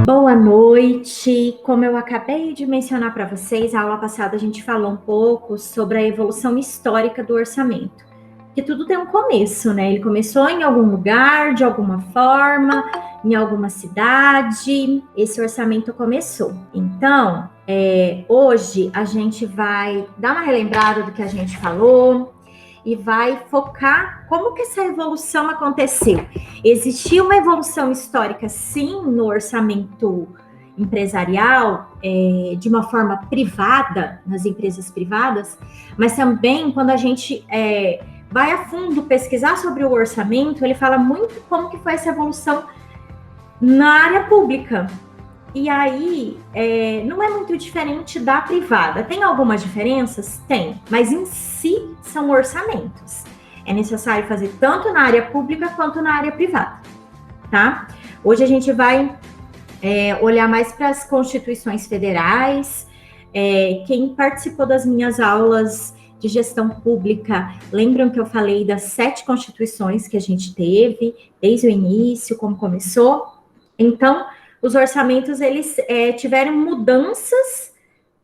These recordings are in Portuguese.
Boa noite. Como eu acabei de mencionar para vocês, a aula passada a gente falou um pouco sobre a evolução histórica do orçamento. Que tudo tem um começo, né? Ele começou em algum lugar, de alguma forma, em alguma cidade. Esse orçamento começou. Então, hoje a gente vai dar uma relembrada do que a gente falou e vai focar como que essa evolução aconteceu. Existiu uma evolução histórica, sim, no orçamento empresarial, de uma forma privada, nas empresas privadas, mas também quando a gente vai a fundo pesquisar sobre o orçamento, ele fala muito como que foi essa evolução na área pública. E aí, não é muito diferente da privada. Tem algumas diferenças? Tem, mas em si são orçamentos. É necessário fazer tanto na área pública quanto na área privada, tá? Hoje a gente vai olhar mais para as constituições federais. Quem participou das minhas aulas de gestão pública, lembram que eu falei das 7 constituições que a gente teve, desde o início, como começou? Então, os orçamentos, eles tiveram mudanças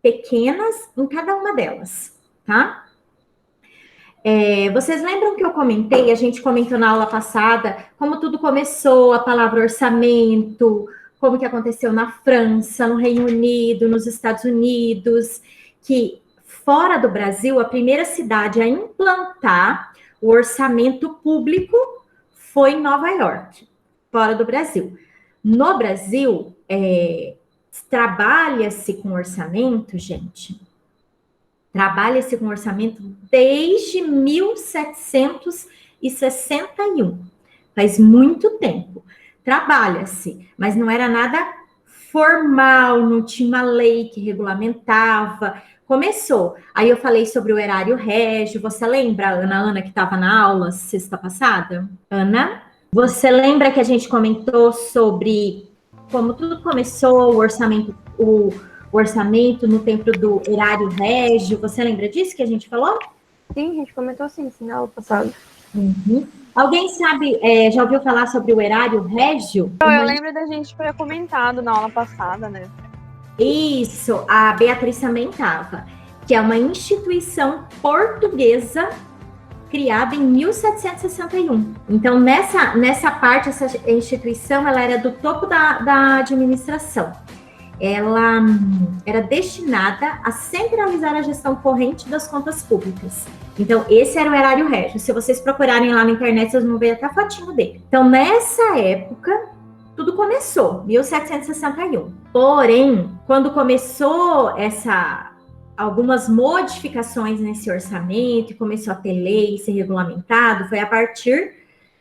pequenas em cada uma delas, tá? Vocês lembram que eu comentei, a gente comentou na aula passada, como tudo começou, a palavra orçamento, como que aconteceu na França, no Reino Unido, nos Estados Unidos, que fora do Brasil, a primeira cidade a implantar o orçamento público foi Nova York, fora do Brasil. No Brasil, trabalha-se com orçamento, gente. Trabalha-se com orçamento desde 1761. Faz muito tempo. Trabalha-se, mas não era nada formal, não tinha uma lei que regulamentava. Começou. Aí eu falei sobre o erário régio. Você lembra, Ana, que estava na aula sexta passada? Ana? Você lembra que a gente comentou sobre como tudo começou, o orçamento no tempo do erário régio? Você lembra disso que a gente falou? Sim, a gente comentou sim na aula passada. Uhum. Alguém sabe, já ouviu falar sobre o erário régio? Eu lembro da gente ter comentado na aula passada, né? Isso, a Beatriz também estava, que é uma instituição portuguesa criada em 1761. Então, nessa parte, essa instituição, ela era do topo da administração. Ela era destinada a centralizar a gestão corrente das contas públicas. Então, esse era o erário régio. Se vocês procurarem lá na internet, vocês vão ver até a fotinho dele. Então, nessa época, tudo começou, 1761. Porém, quando começou algumas modificações nesse orçamento, começou a ter lei, ser regulamentado, foi a partir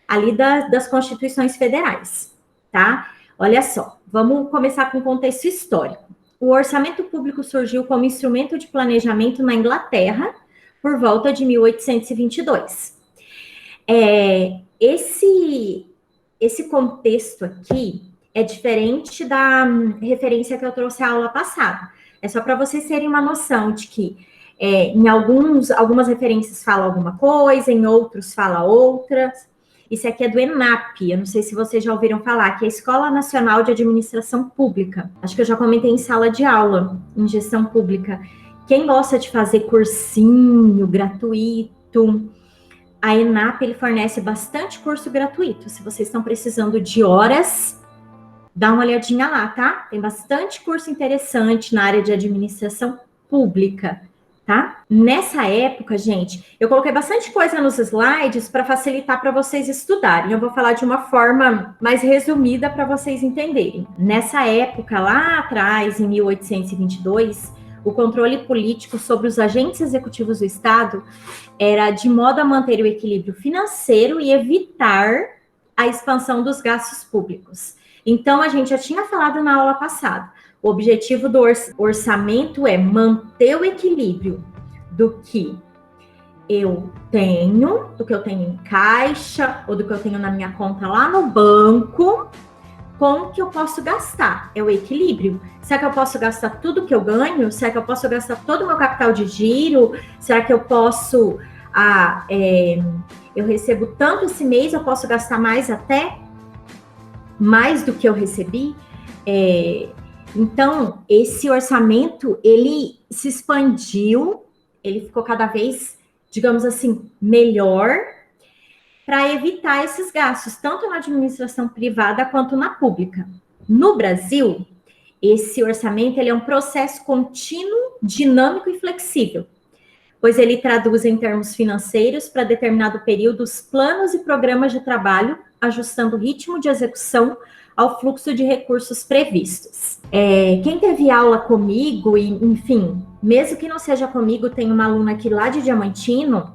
ali das constituições federais, tá? Olha só, vamos começar com o contexto histórico. O orçamento público surgiu como instrumento de planejamento na Inglaterra por volta de 1822. Esse contexto aqui é diferente da referência que eu trouxe à aula passada. É só para vocês terem uma noção de que em algumas referências fala alguma coisa, em outros fala outras. Isso aqui é do ENAP, eu não sei se vocês já ouviram falar, que é a Escola Nacional de Administração Pública. Acho que eu já comentei em sala de aula, em gestão pública. Quem gosta de fazer cursinho gratuito, a ENAP ele fornece bastante curso gratuito. Se vocês estão precisando de horas, dá uma olhadinha lá, tá? Tem bastante curso interessante na área de administração pública, tá? Nessa época, gente, eu coloquei bastante coisa nos slides para facilitar para vocês estudarem. Eu vou falar de uma forma mais resumida para vocês entenderem. Nessa época, lá atrás, em 1822, o controle político sobre os agentes executivos do Estado era de modo a manter o equilíbrio financeiro e evitar a expansão dos gastos públicos. Então, a gente já tinha falado na aula passada. O objetivo do orçamento é manter o equilíbrio do que eu tenho, do que eu tenho em caixa, ou do que eu tenho na minha conta lá no banco, com o que eu posso gastar. É o equilíbrio. Será que eu posso gastar tudo que eu ganho? Será que eu posso gastar todo o meu capital de giro? Será que eu posso... eu recebo tanto esse mês, eu posso gastar mais até? Mais do que eu recebi? Então, esse orçamento, ele se expandiu, ele ficou cada vez, digamos assim, melhor para evitar esses gastos, tanto na administração privada quanto na pública. No Brasil, esse orçamento ele é um processo contínuo, dinâmico e flexível, pois ele traduz em termos financeiros para determinado período os planos e programas de trabalho, ajustando o ritmo de execução ao fluxo de recursos previstos. Quem teve aula comigo, e, enfim, mesmo que não seja comigo, tem uma aluna aqui lá de Diamantino,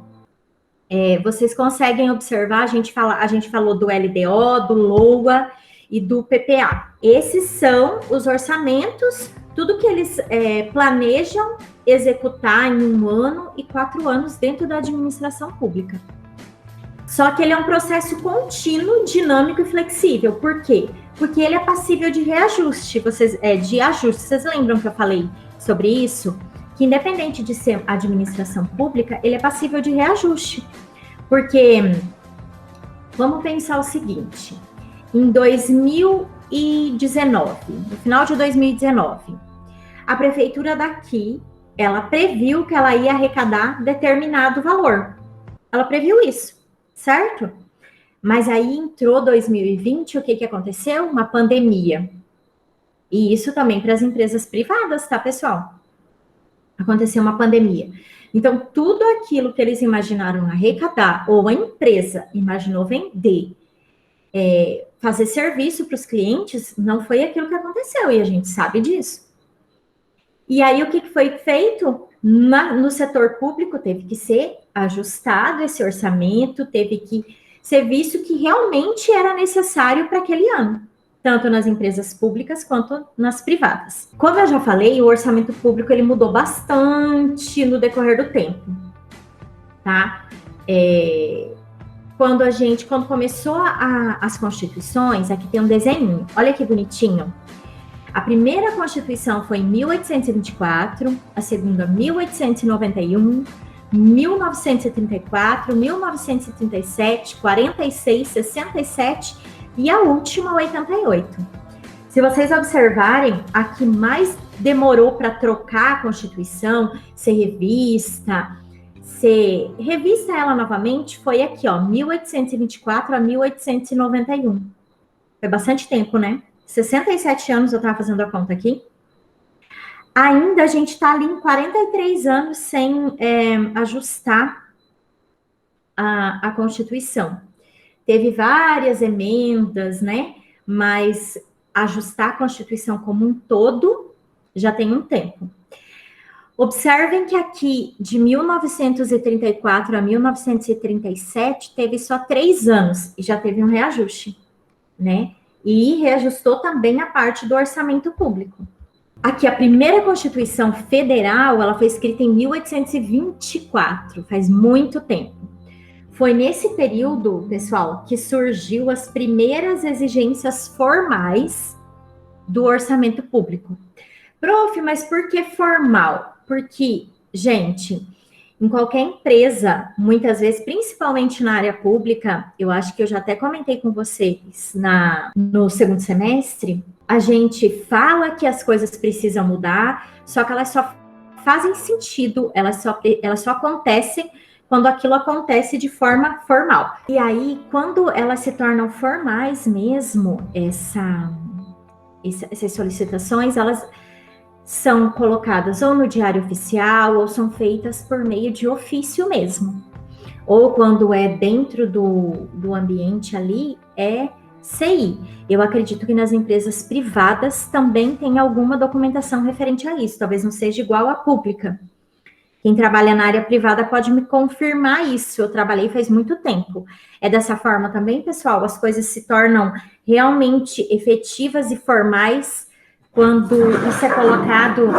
vocês conseguem observar, a gente falou do LDO, do LOA e do PPA. Esses são os orçamentos, tudo que eles planejam executar em 1 ano e 4 anos dentro da administração pública. Só que ele é um processo contínuo, dinâmico e flexível. Por quê? Porque ele é passível de reajuste, de ajuste. Vocês lembram que eu falei sobre isso? Que independente de ser administração pública, ele é passível de reajuste. Porque, vamos pensar o seguinte, em 2019, no final de 2019, a prefeitura daqui, ela previu que ela ia arrecadar determinado valor. Ela previu isso, certo? Mas aí entrou 2020, o que aconteceu? Uma pandemia. E isso também para as empresas privadas, tá, pessoal? Aconteceu uma pandemia. Então, tudo aquilo que eles imaginaram arrecadar, ou a empresa imaginou vender, fazer serviço para os clientes, não foi aquilo que aconteceu, e a gente sabe disso. E aí, o que foi feito? No setor público, teve que ser ajustado esse orçamento, teve que ser visto que realmente era necessário para aquele ano, tanto nas empresas públicas quanto nas privadas. Como eu já falei, o orçamento público ele mudou bastante no decorrer do tempo, tá? Quando começou as constituições, aqui tem um desenho, olha que bonitinho. A primeira Constituição foi em 1824, a segunda 1891, 1934, 1937, 46, 67 e a última 88. Se vocês observarem, a que mais demorou para trocar a Constituição, ser revista ela novamente, foi aqui, ó, 1824 a 1891. Foi bastante tempo, né? 67 anos eu estava fazendo a conta aqui. Ainda a gente está ali em 43 anos sem ajustar a Constituição. Teve várias emendas, né? Mas ajustar a Constituição como um todo já tem um tempo. Observem que aqui, de 1934 a 1937, teve só 3 anos e já teve um reajuste, né? E reajustou também a parte do orçamento público. Aqui, a primeira Constituição Federal, ela foi escrita em 1824, faz muito tempo. Foi nesse período, pessoal, que surgiu as primeiras exigências formais do orçamento público. Prof, mas por que formal? Porque, gente, em qualquer empresa, muitas vezes, principalmente na área pública, eu acho que eu já até comentei com vocês no segundo semestre, a gente fala que as coisas precisam mudar, só que elas só fazem sentido, elas só acontecem quando aquilo acontece de forma formal. E aí, quando elas se tornam formais mesmo, essas solicitações, elas são colocadas ou no diário oficial, ou são feitas por meio de ofício mesmo. Ou quando é dentro do ambiente ali, é CI. Eu acredito que nas empresas privadas também tem alguma documentação referente a isso, talvez não seja igual à pública. Quem trabalha na área privada pode me confirmar isso, eu trabalhei faz muito tempo. É dessa forma também, pessoal? As coisas se tornam realmente efetivas e formais quando isso é colocado